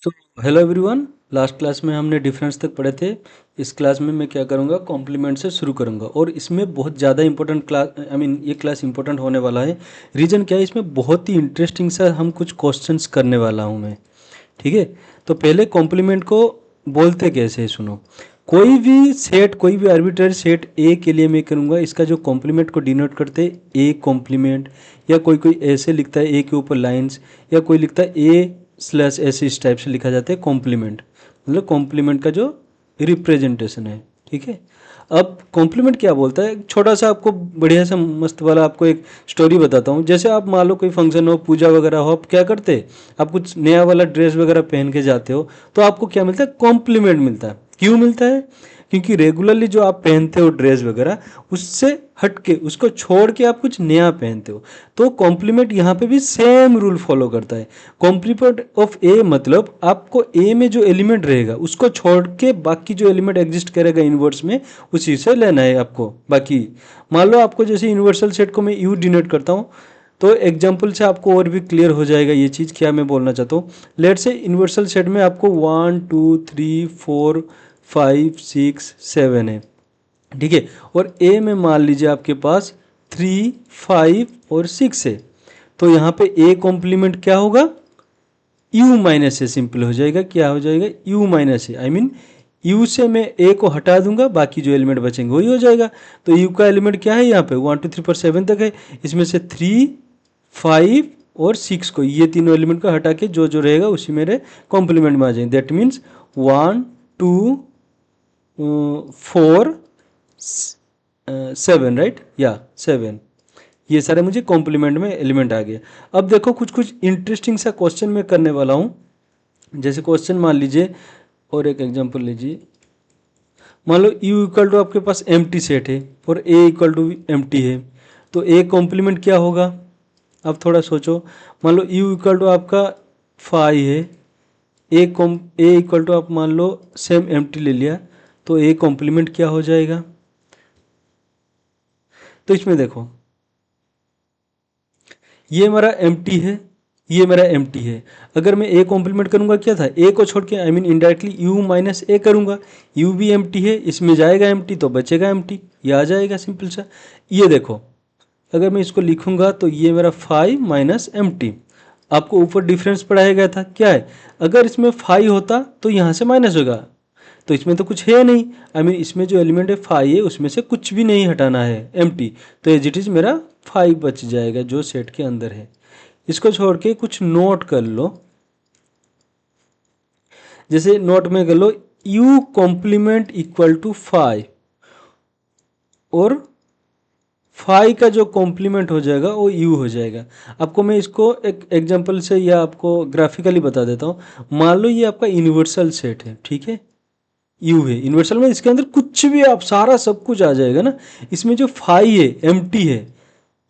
So hello everyone. Last class में हमने difference तक पढ़े थे। इस क्लास में मैं क्या करूँगा, कॉम्प्लीमेंट से शुरू करूँगा और इसमें बहुत ज़्यादा इंपॉर्टेंट क्लास ये क्लास इंपॉर्टेंट होने वाला है। रीज़न क्या है, इसमें बहुत ही इंटरेस्टिंग सा हम कुछ क्वेश्चंस करने वाला हूँ मैं। ठीक है, तो पहले कॉम्प्लीमेंट को बोलते कैसे है सुनो। कोई भी सेट, कोई भी आर्बिट्ररी सेट ए के लिए मैं करूँगा, इसका जो कॉम्प्लीमेंट को डिनोट करते हैं ए कॉम्प्लीमेंट, या कोई कोई ऐसे लिखता है ए के ऊपर लाइंस, या कोई लिखता है ए स्लैश ऐसे, इस टाइप से लिखा जाता है कॉम्प्लीमेंट। मतलब कॉम्प्लीमेंट का जो रिप्रेजेंटेशन है। ठीक है, अब कॉम्प्लीमेंट क्या बोलता है, छोटा सा आपको बढ़िया सा मस्त वाला आपको एक स्टोरी बताता हूँ। जैसे आप मान लो कोई फंक्शन हो, पूजा वगैरह हो, आप क्या करते हैं, आप कुछ नया वाला ड्रेस वगैरह पहन के जाते हो, तो आपको क्या मिलता है, कॉम्प्लीमेंट मिलता है। क्यों मिलता है? क्योंकि रेगुलरली जो आप पहनते हो ड्रेस वगैरह, उससे हट के, उसको छोड़ के आप कुछ नया पहनते हो, तो कॉम्प्लीमेंट यहाँ पे भी सेम रूल फॉलो करता है। कॉम्प्लीमेंट ऑफ ए मतलब आपको ए में जो एलिमेंट रहेगा उसको छोड़ के बाकी जो एलिमेंट एग्जिस्ट करेगा इन्वर्स में, उसी से लेना है आपको। बाकी मान लो आपको जैसे यूनिवर्सल सेट को मैं यू डिनोट करता हूँ, तो एग्जाम्पल से आपको और भी क्लियर हो जाएगा ये चीज़ क्या मैं बोलना चाहता हूँ। लेट से यूनिवर्सल सेट में आपको 1 2 3 4 5 6 7 है। ठीक है, और ए में मान लीजिए आपके पास 3 5 और 6 है। तो यहाँ पे ए कॉम्प्लीमेंट क्या होगा, यू माइनस ए सिंपल हो जाएगा। क्या हो जाएगा, you minus A, I mean you से मैं ए को हटा दूंगा, बाकी जो एलिमेंट बचेंगे वही हो जाएगा। तो यू का एलिमेंट क्या है यहाँ पे, 1 2 3 4 7 तक है। इसमें से 3 5 और 6 को, ये तीनों एलिमेंट को हटा के जो जो रहेगा उसी मेरे कॉम्प्लीमेंट में आ जाएंगे। दैट मीन्स 1 2 4 7, राइट, या 7। ये सारे मुझे कॉम्प्लीमेंट में एलिमेंट आ गए। अब देखो कुछ कुछ इंटरेस्टिंग सा क्वेश्चन मैं करने वाला हूँ। जैसे क्वेश्चन मान लीजिए, और एक एग्जांपल लीजिए। मान लो यू इक्वल टू आपके पास एम्प्टी सेट है और ए इक्वल टू एम्प्टी है, तो ए कॉम्प्लीमेंट क्या होगा। अब थोड़ा सोचो, मान लो यू इक्वल टू आपका 5 है, ए इक्वल टू आप मान लो सेम एम्प्टी ले लिया, तो ए कॉम्प्लीमेंट क्या हो जाएगा। तो इसमें देखो, ये मेरा एम्प्टी है, ये मेरा एम्प्टी है। अगर मैं ए कॉम्प्लीमेंट करूंगा, क्या था, ए को छोड़ के I mean indirectly you minus A करूंगा। यू भी एम्प्टी है, इसमें जाएगा एम्प्टी तो बचेगा एम्प्टी, ये आ जाएगा सिंपल सा। ये देखो, अगर मैं इसको लिखूंगा तो ये मेरा 5 माइनस एम्प्टी। आपको ऊपर डिफरेंस पढ़ाया गया था, क्या है, अगर इसमें 5 होता तो यहाँ से माइनस होगा, तो इसमें तो कुछ है नहीं। आई मीन इसमें जो एलिमेंट है 5 है, उसमें से कुछ भी नहीं हटाना है, एम्प्टी। तो एज इट इज़ मेरा 5 बच जाएगा जो सेट के अंदर है। इसको छोड़ के कुछ नोट कर लो। जैसे नोट में कर लो, यू कॉम्प्लीमेंट इक्वल टू 5, और 5 का जो कॉम्प्लीमेंट हो जाएगा वो यू हो जाएगा। आपको मैं इसको एक एग्जांपल से या आपको ग्राफिकली बता देता हूँ। मान लो ये आपका यूनिवर्सल सेट है, ठीक है, यू है यूनिवर्सल में, इसके अंदर कुछ भी आप सारा सब कुछ आ जाएगा ना। इसमें जो 5 है एम्प्टी है,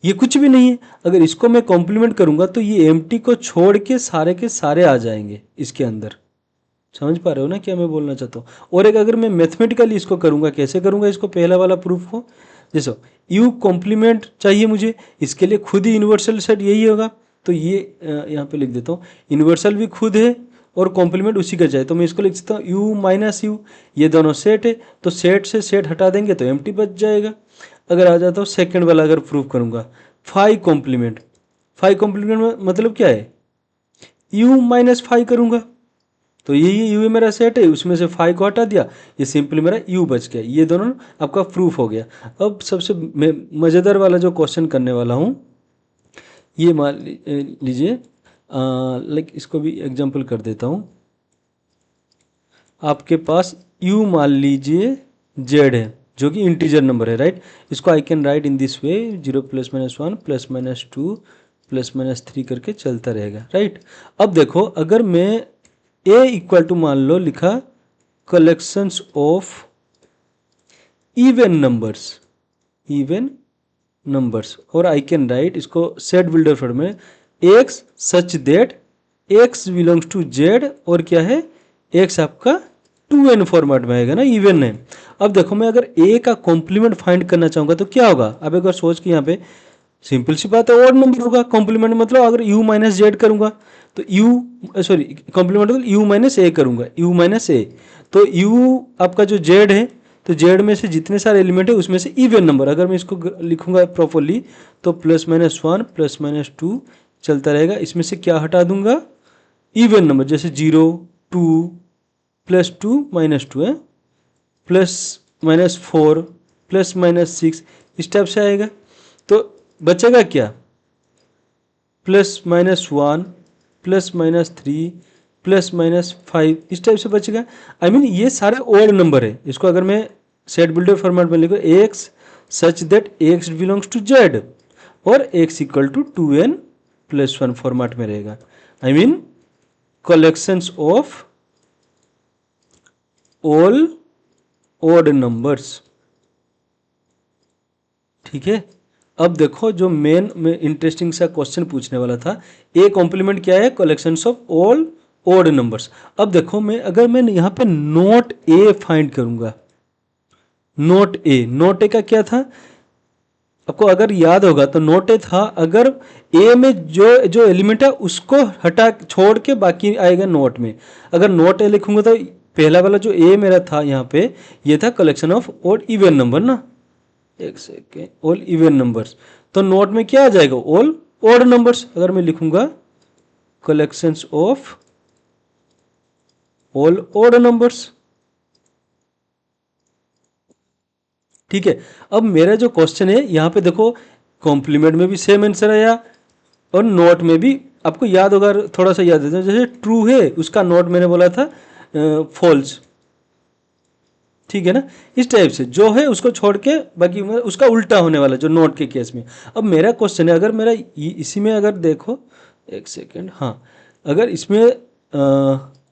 ये कुछ भी नहीं है। अगर इसको मैं कॉम्प्लीमेंट करूंगा तो ये एम्प्टी को छोड़ के सारे आ जाएंगे इसके अंदर। समझ पा रहे हो ना क्या मैं बोलना चाहता हूँ। और एक अगर मैं मैथमेटिकली इसको करूंगा, कैसे करूंगा इसको, पहला वाला प्रूफ को, जैसे यू कॉम्प्लीमेंट चाहिए मुझे, इसके लिए खुद ही यूनिवर्सल सेट यही होगा। तो ये यहाँ पे लिख देता हूँ, यूनिवर्सल भी खुद है और कॉम्प्लीमेंट उसी का चाहिए, तो मैं इसको लिख सकता हूँ यू माइनस यू। ये दोनों सेट है, तो सेट से सेट हटा देंगे तो एम्प्टी बच जाएगा। अगर आ जाता हूँ सेकेंड वाला, अगर प्रूफ करूंगा 5 कॉम्प्लीमेंट, 5 कॉम्प्लीमेंट मतलब क्या है, यू माइनस 5 करूंगा, तो ये यू मेरा सेट है, उसमें से 5 को हटा दिया, ये सिंपली मेरा यू बच गया। ये दोनों आपका प्रूफ हो गया। अब सबसे मज़ेदार वाला जो क्वेश्चन करने वाला हूँ, ये मान लीजिए, लाइक इसको भी एग्जांपल कर देता हूँ। आपके पास यू मान लीजिए जेड है, जो कि इंटीजर नंबर है, राइट। इसको आई can right in this way, 0 plus minus 1 plus minus 2 plus minus 3 करके चलता रहेगा, राइट। अब देखो, अगर मैं ए इक्वल टू मान लो लिखा collections of even numbers, even numbers, और आई कैन राइट इसको सेट बिल्डर फॉर्म में, X such that x belongs to Z, और क्या है, एक्स आपका 2n फॉर्मेट में आएगा ना, इवन है। अब देखो, मैं अगर ए का कॉम्प्लीमेंट फाइंड करना चाहूंगा तो क्या होगा। अब एक बार सोच के, यहाँ पे सिंपल सी बात है, और नंबर होगा कॉम्प्लीमेंट, मतलब अगर यू माइनस जेड करूंगा तो यू सॉरी कॉम्प्लीमेंट मतलब यू माइनस ए करूँगा, यू माइनस ए। तो यू आपका जो जेड है, तो जेड में से जितने सारे एलिमेंट है उसमें से इवन नंबर, अगर मैं इसको लिखूंगा प्रॉपरली तो plus minus one plus minus two चलता रहेगा। इसमें से क्या हटा दूंगा, इवन नंबर, जैसे 0 2 प्लस टू माइनस टू है, प्लस माइनस 4 प्लस माइनस 6, इस टाइप से आएगा। तो बचेगा क्या, plus minus 1 plus minus 3 plus minus 5, इस टाइप से बचेगा। आई मीन ये सारे ओड नंबर है। इसको अगर मैं सेट बिल्डर फॉर्मेट में लिखूँ, x such that x belongs to Z और x equal to 2n plus 1 format में रहेगा। I mean collections of all odd numbers. ठीक है, अब देखो जो मेन में इंटरेस्टिंग सा क्वेश्चन पूछने वाला था, ए कॉम्प्लीमेंट क्या है, collections of all odd numbers. अब देखो मैं अगर मैं यहाँ पे नोट ए फाइंड करूंगा, नोट ए का क्या था, आपको अगर याद होगा तो नोट ए था, अगर ए में जो जो एलिमेंट है उसको हटा छोड़ के बाकी आएगा नोट में। अगर नोट ए लिखूंगा तो पहला वाला जो ए मेरा था यहाँ पे, ये था collection of odd even number ना, एक सेकेंड, ऑल इवन नंबर्स। तो नोट में क्या आ जाएगा, ऑल ओड नंबर्स। अगर मैं लिखूंगा collections of all odd numbers. ठीक है, अब मेरा जो क्वेश्चन है यहाँ पे देखो, कॉम्प्लीमेंट में भी सेम आंसर आया और नोट में भी, आपको याद होगा, थोड़ा सा याद देता हूँ, जैसे ट्रू है उसका नोट मैंने बोला था फॉल्स। ठीक है ना, इस टाइप से जो है उसको छोड़ के बाकी उसका उल्टा होने वाला जो नोट के केस में। अब मेरा क्वेश्चन है, अगर मेरा इसी में अगर देखो, एक सेकेंड, हाँ, अगर इसमें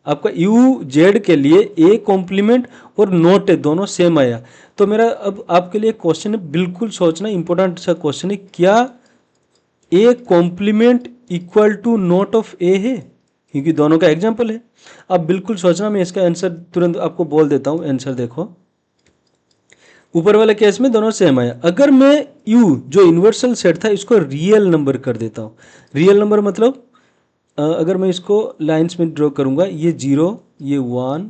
आपका यू जेड के लिए ए कॉम्प्लीमेंट और नोट है दोनों सेम आया, तो मेरा अब आपके लिए क्वेश्चन है, बिल्कुल सोचना, इंपॉर्टेंट सा क्वेश्चन है, क्या A complement equal to not of A है, क्योंकि दोनों का एग्जाम्पल है। अब बिल्कुल सोचना, मैं इसका आंसर तुरंत आपको बोल देता हूँ। आंसर देखो, ऊपर वाले केस में दोनों सेम आया। अगर मैं यू जो यूनिवर्सल सेट था इसको रियल नंबर कर देता हूँ, रियल नंबर मतलब अगर मैं इसको लाइंस में ड्रॉ करूँगा, ये 0, ये 1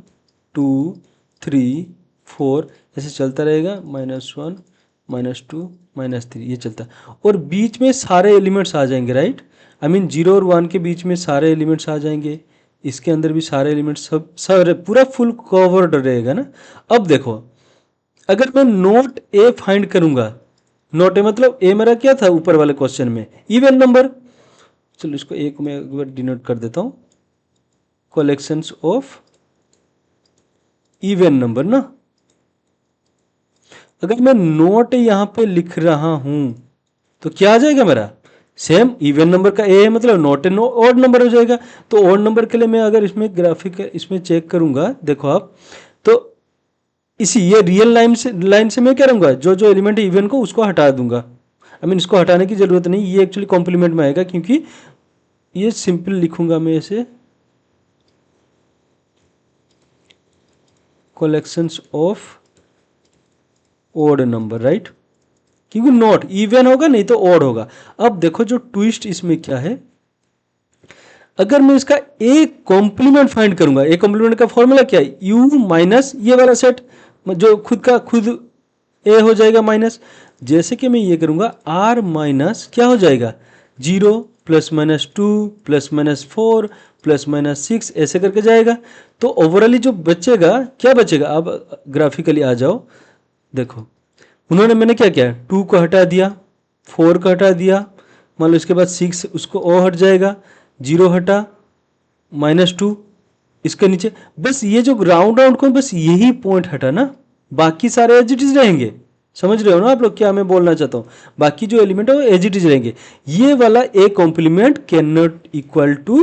2 3 4 ऐसे चलता रहेगा, -1 -2 -3 ये चलता, और बीच में सारे एलिमेंट्स आ जाएंगे, राइट। आई मीन 0 और 1 के बीच में सारे एलिमेंट्स आ जाएंगे, इसके अंदर भी सारे एलिमेंट्स सब सब पूरा फुल कवर्ड रहेगा ना। अब देखो, अगर मैं नोट ए फाइंड करूंगा, नोट ए मतलब ए मेरा क्या था ऊपर वाले क्वेश्चन में, इवन नंबर। चलो इसको एक में एक बार डिनोट कर देता हूं, कलेक्शंस ऑफ इवन नंबर ना। अगर मैं नोट यहां पे लिख रहा हूं तो क्या आ जाएगा मेरा, सेम इवन नंबर का ए है, मतलब नोट ए ऑड नंबर हो जाएगा। तो ऑड नंबर के लिए मैं अगर इसमें ग्राफिक इसमें चेक करूंगा, देखो आप, तो इसी ये रियल लाइन से मैं क्या करूंगा, जो जो एलिमेंट है इवन को उसको हटा दूंगा। आई मीन इसको हटाने की जरूरत नहीं, ये एक्चुअली कॉम्प्लीमेंट में आएगा, क्योंकि ये सिंपल लिखूंगा मैं इसे, collections of odd number, right, क्योंकि नॉट इवन होगा नहीं तो ओड होगा। अब देखो जो ट्विस्ट इसमें क्या है, अगर मैं इसका ए कॉम्प्लीमेंट फाइंड करूंगा, ए कॉम्प्लीमेंट का फॉर्मूला क्या है, यू माइनस ये वाला सेट जो खुद का खुद ए हो जाएगा माइनस, जैसे कि मैं ये करूंगा आर माइनस क्या हो जाएगा 0 plus minus 2 plus minus 4 plus minus 6 ऐसे करके जाएगा। तो ओवरऑली जो बचेगा क्या बचेगा, अब ग्राफिकली आ जाओ, देखो उन्होंने मैंने क्या किया, 2 को हटा दिया, 4 को हटा दिया, मान लो इसके बाद 6 उसको ओ हट जाएगा, 0 हटा, -2 इसके नीचे, बस ये जो राउंड राउंड को बस यही पॉइंट हटा ना, बाकी सारे एज इट इज रहेंगे। समझ रहे हो ना आप लोग क्या मैं बोलना चाहता हूँ, बाकी जो एलिमेंट है वो एज इट इज रहेंगे। ये वाला a compliment can not equal to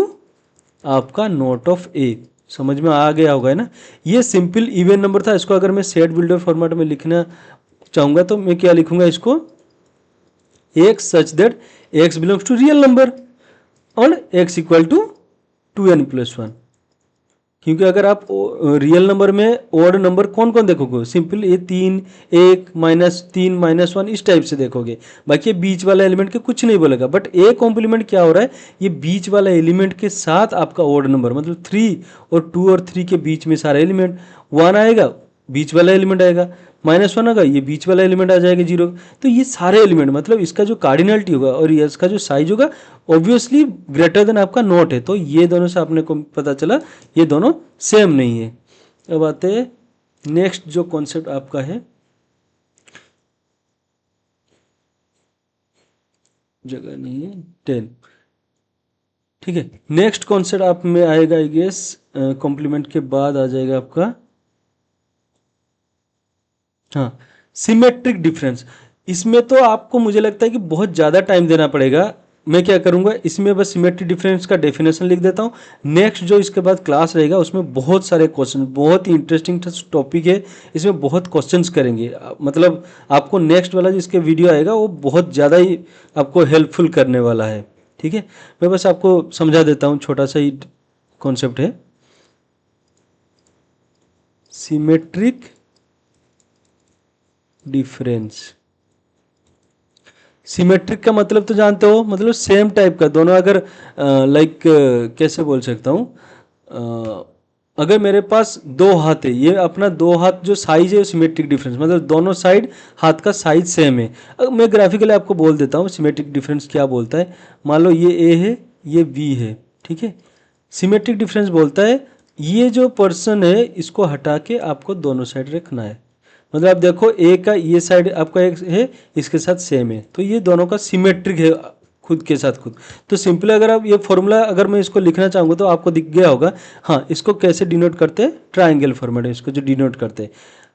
आपका नोट ऑफ ए, समझ में आ गया होगा है ना। ये सिंपल इवन नंबर था, इसको अगर मैं सेट बिल्डर फॉर्मेट में लिखना चाहूंगा तो मैं क्या लिखूंगा इसको, X such that x belongs to real number और एक्स इक्वल टू 2n + 1, क्योंकि अगर आप रियल नंबर में ओड नंबर कौन कौन देखोगे, सिंपल ये 3, 1, -3, -1 इस टाइप से देखोगे। बाकी ये बीच वाला एलिमेंट के कुछ नहीं बोलेगा। बट ए कॉम्प्लीमेंट क्या हो रहा है, ये बीच वाला एलिमेंट के साथ आपका ओड नंबर, मतलब 3 और 2 और 3 के बीच में सारा एलिमेंट, 1 आएगा बीच वाला एलिमेंट आएगा, -1 आएगा ये बीच वाला एलिमेंट आ जाएगा 0। तो ये सारे एलिमेंट मतलब इसका जो कार्डिनलिटी होगा और ये इसका जो साइज होगा ऑब्वियसली ग्रेटर देन आपका नॉट है। तो ये दोनों से आपने को पता चला ये दोनों सेम नहीं है। अब आते हैं नेक्स्ट जो कॉन्सेप्ट आपका है, जगह नहीं है 10, ठीक है। नेक्स्ट कॉन्सेप्ट आप में आएगा आई गेस कॉम्प्लीमेंट के बाद आ जाएगा आपका, हाँ, सिमेट्रिक डिफरेंस। इसमें तो आपको मुझे लगता है कि बहुत ज़्यादा टाइम देना पड़ेगा। मैं क्या करूँगा, इसमें बस सिमेट्रिक डिफरेंस का डेफिनेशन लिख देता हूँ। नेक्स्ट जो इसके बाद क्लास रहेगा उसमें बहुत सारे क्वेश्चन, बहुत ही इंटरेस्टिंग टॉपिक है, इसमें बहुत क्वेश्चंस करेंगे। मतलब आपको नेक्स्ट वाला जिसके वीडियो आएगा वो बहुत ज़्यादा ही आपको हेल्पफुल करने वाला है, ठीक है। मैं बस आपको समझा देता हूँ, छोटा सा ही कॉन्सेप्ट है सिमेट्रिक डिफरेंस। सिमेट्रिक का मतलब तो जानते हो, मतलब सेम टाइप का दोनों। अगर लाइक कैसे बोल सकता हूँ, अगर मेरे पास दो हाथ है, ये अपना दो हाथ जो साइज है सिमेट्रिक डिफरेंस, मतलब दोनों साइड हाथ का साइज सेम है। मैं ग्राफिकली आपको बोल देता हूँ सिमेट्रिक डिफरेंस क्या बोलता है। मान लो ये ए है, ये बी है, ठीक है। सिमेट्रिक डिफरेंस बोलता है ये जो पर्सन है इसको हटा के आपको दोनों साइड रखना है। मतलब आप देखो ए का ये साइड आपका एक है, इसके साथ सेम है, तो ये दोनों का सिमेट्रिक है खुद के साथ खुद। तो सिंपली अगर आप ये फॉर्मूला अगर मैं इसको लिखना चाहूँगा तो आपको दिख गया होगा। हाँ, इसको कैसे डिनोट करते हैं, ट्राइंगल फॉर्मेट है इसको जो डिनोट करते हैं।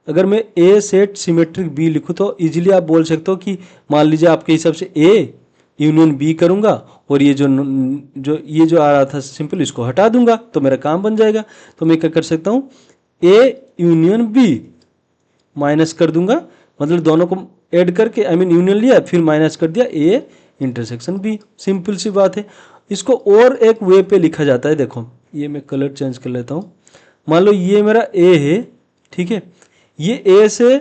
अगर मैं ए सेट सिमेट्रिक बी लिखूँ तो इजीली आप बोल सकते हो कि मान लीजिए आपके हिसाब से ए यूनियन बी करूँगा और ये जो आ रहा था सिंपल इसको हटा दूंगा तो मेरा काम बन जाएगा। तो मैं क्या कर सकता हूँ, ए यूनियन बी माइनस कर दूंगा, मतलब दोनों को ऐड करके यूनियन लिया फिर माइनस कर दिया ए इंटरसेक्शन बी। सिंपल सी बात है। इसको और एक वे पे लिखा जाता है, देखो ये मैं कलर चेंज कर लेता हूँ। मान लो ये मेरा ए है, ठीक है। ये ए से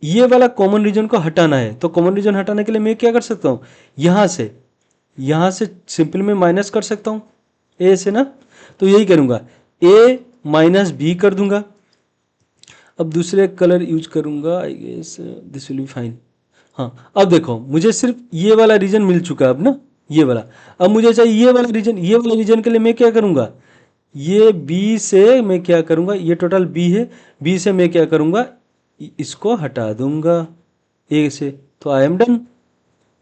ये वाला कॉमन रीजन को हटाना है, तो कॉमन रीजन हटाने के लिए मैं क्या कर सकता हूँ, यहाँ से सिंपल में माइनस कर सकता हूँ ए से ना। तो यही करूँगा, ए माइनस बी कर दूंगा। अब दूसरे कलर यूज करूंगा, I guess this will be fine. हाँ, अब देखो मुझे सिर्फ ये वाला रीजन मिल चुका है अब ना, ये वाला। अब मुझे चाहिए ये वाला रीजन। ये वाला रीजन के लिए मैं क्या करूंगा, ये बी से मैं क्या करूंगा, ये टोटल बी है, बी से मैं क्या करूंगा, इसको हटा दूंगा ए से, तो आई एम डन।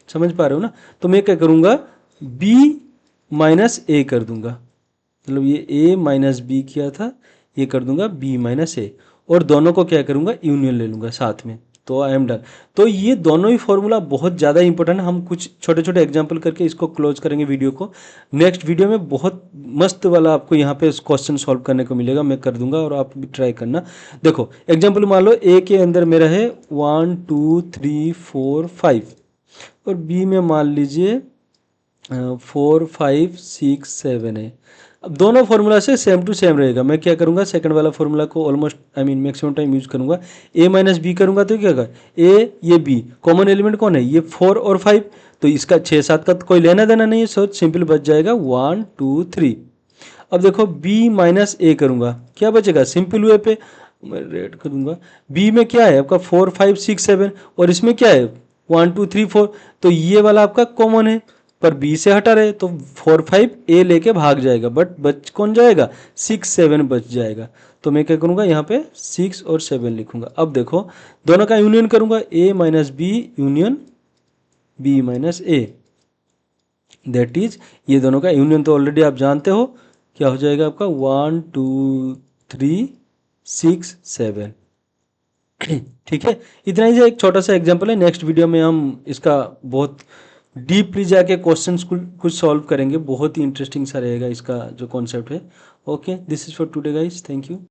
समझ पा रहे हो ना। तो मैं क्या करूंगा, बी माइनस ए कर दूंगा, मतलब ये ए माइनस बी किया था, ये कर दूंगा बी माइनस ए, और दोनों को क्या करूंगा, यूनियन ले लूंगा साथ में, तो आई एम डन। तो ये दोनों ही फॉर्मूला बहुत ज़्यादा इंपॉर्टेंट है। हम कुछ छोटे छोटे एग्जांपल करके इसको क्लोज करेंगे वीडियो को। नेक्स्ट वीडियो में बहुत मस्त वाला आपको यहाँ पे क्वेश्चन सॉल्व करने को मिलेगा, मैं कर दूंगा और आप भी ट्राई करना। देखो एग्जाम्पल मान लो ए के अंदर मेरा है 1 2 3 4 5 और बी में मान लीजिए 4 5 6 7 है। अब दोनों फार्मूला से सेम टू सेम रहेगा। मैं क्या करूंगा, सेकंड वाला फार्मूला को ऑलमोस्ट मैक्सिमम टाइम यूज करूंगा। ए माइनस बी करूंगा तो क्या होगा, ए ये बी, कॉमन एलिमेंट कौन है, ये 4 और 5, तो इसका 6 7 का तो कोई लेना देना नहीं है, सो सिंपल बच जाएगा 1 2 3। अब देखो बी माइनस ए करूंगा, क्या बचेगा, सिंपल वे पे मैं रेड कर दूंगा। बी में क्या है आपका 4 5 6 7 और इसमें क्या है 1 2 3 4, तो ये वाला आपका कॉमन है, पर बी से हटा रहे तो 4 5 ए लेके भाग जाएगा, बट बच कौन जाएगा, 6 7 बच जाएगा। तो मैं क्या करूंगा, यहाँ पे 6 और 7 लिखूंगा। अब देखो दोनों का यूनियन करूंगा, A minus B union B minus A, that is ये दोनों का यूनियन तो ऑलरेडी आप जानते हो क्या हो जाएगा आपका 1 2 3 6 7। ठीक है, इतना ही एक छोटा सा एग्जांपल है। नेक्स्ट वीडियो में हम इसका बहुत डीपली जाके क्वेश्चंस कुछ सॉल्व करेंगे, बहुत ही इंटरेस्टिंग सा रहेगा इसका जो कॉन्सेप्ट है। Okay, this is for today guys, thank you.